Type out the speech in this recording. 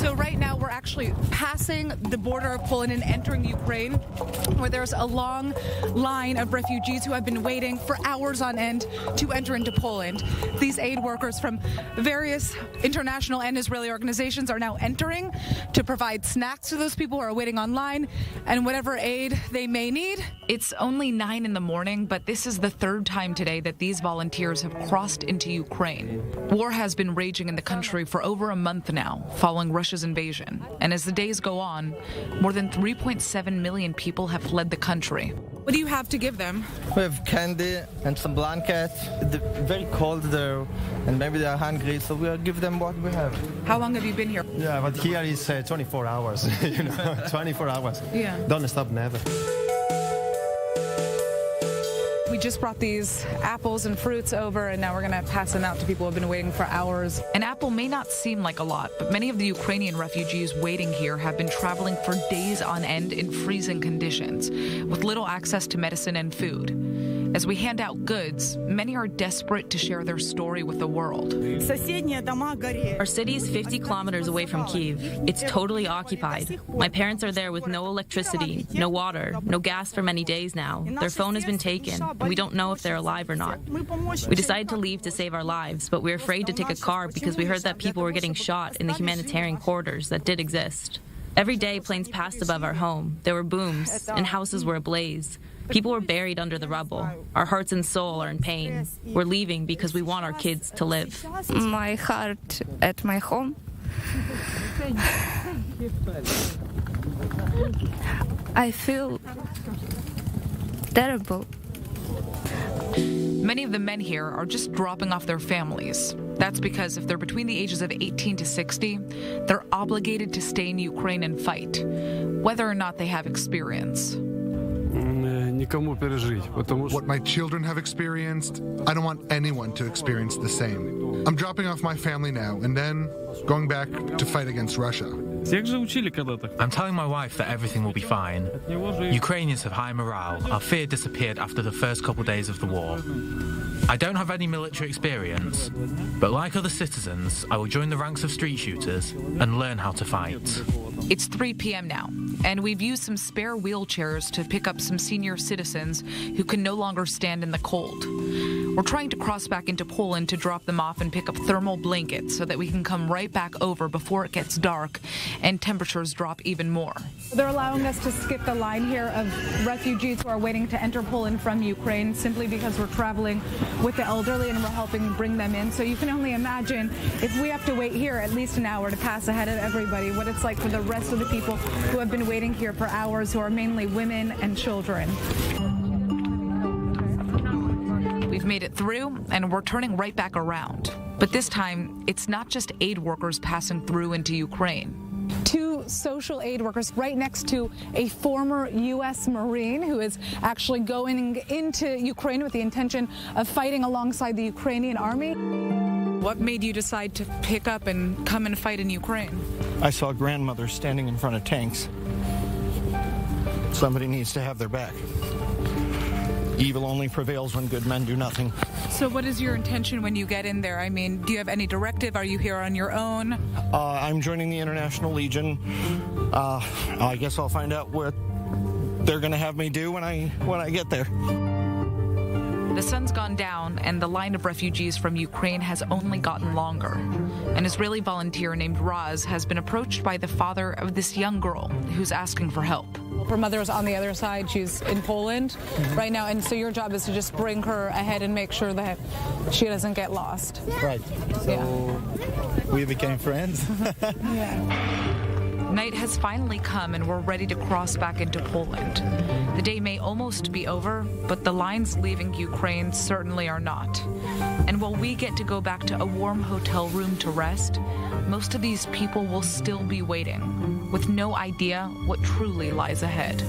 So right now we're actually passing the border of Poland and entering Ukraine, where there's a long line of refugees who have been waiting for hours on end to enter into Poland. These aid workers from various international and Israeli organizations are now entering to provide snacks to those people who are waiting online and whatever aid they may need. It's only 9 in the morning, but this is the third time today that these volunteers have crossed into Ukraine. War has been raging in the country for over a month now, following Russia's invasion. And as the days go on, more than 3.7 million people have fled the country. What do you have to give them? We have candy and some blankets. It's very cold there, and maybe they are hungry, so we'll give them what we have. How long have you been here? Yeah, but here is 24 hours, 24 hours. Yeah. Don't stop, never. We just brought these apples and fruits over, and now we're going to pass them out to people who have been waiting for hours. An apple may not seem like a lot, but many of the Ukrainian refugees waiting here have been traveling for days on end in freezing conditions, with little access to medicine and food. As we hand out goods, many are desperate to share their story with the world. Our city is 50 kilometers away from Kyiv. It's totally occupied. My parents are there with no electricity, no water, no gas for many days now. Their phone has been taken, and we don't know if they're alive or not. We decided to leave to save our lives, but we're afraid to take a car because we heard that people were getting shot in the humanitarian corridors that did exist. Every day, planes passed above our home. There were booms, and houses were ablaze. People were buried under the rubble. Our hearts and soul are in pain. We're leaving because we want our kids to live. My heart at my home. I feel terrible. Many of the men here are just dropping off their families. That's because if they're between the ages of 18 to 60, they're obligated to stay in Ukraine and fight, whether or not they have experience. What my children have experienced, I don't want anyone to experience the same. I'm dropping off my family now and then going back to fight against Russia. I'm telling my wife that everything will be fine. Ukrainians have high morale. Our fear disappeared after the first couple days of the war. I don't have any military experience, but like other citizens, I will join the ranks of street shooters and learn how to fight. It's 3 p.m. now, and we've used some spare wheelchairs to pick up some senior citizens who can no longer stand in the cold. We're trying to cross back into Poland to drop them off and pick up thermal blankets so that we can come right back over before it gets dark and temperatures drop even more. They're allowing us to skip the line here of refugees who are waiting to enter Poland from Ukraine simply because we're traveling with the elderly and we're helping bring them in. So you can only imagine if we have to wait here at least an hour to pass ahead of everybody, what it's like for the rest of the people who have been waiting here for hours, who are mainly women and children. We've made it through, and we're turning right back around. But this time, it's not just aid workers passing through into Ukraine. 2 social aid workers right next to a former U.S. Marine who is actually going into Ukraine with the intention of fighting alongside the Ukrainian army. What made you decide to pick up and come and fight in Ukraine? I saw grandmothers standing in front of tanks. Somebody needs to have their back. Evil only prevails when good men do nothing. So what is your intention when you get in there? I mean, do you have any directive? Are you here on your own? I'm joining the International Legion. I guess I'll find out what they're going to have me do when I get there. The sun's gone down, and the line of refugees from Ukraine has only gotten longer. An Israeli volunteer named Raz has been approached by the father of this young girl who's asking for help. Her mother is on the other side. She's in Poland right now, and so your job is to just bring her ahead and make sure that she doesn't get lost. Right. So we became friends. Yeah. Night has finally come, and we're ready to cross back into Poland. The day may almost be over, but the lines leaving Ukraine certainly are not. And while we get to go back to a warm hotel room to rest, most of these people will still be waiting, with no idea what truly lies ahead.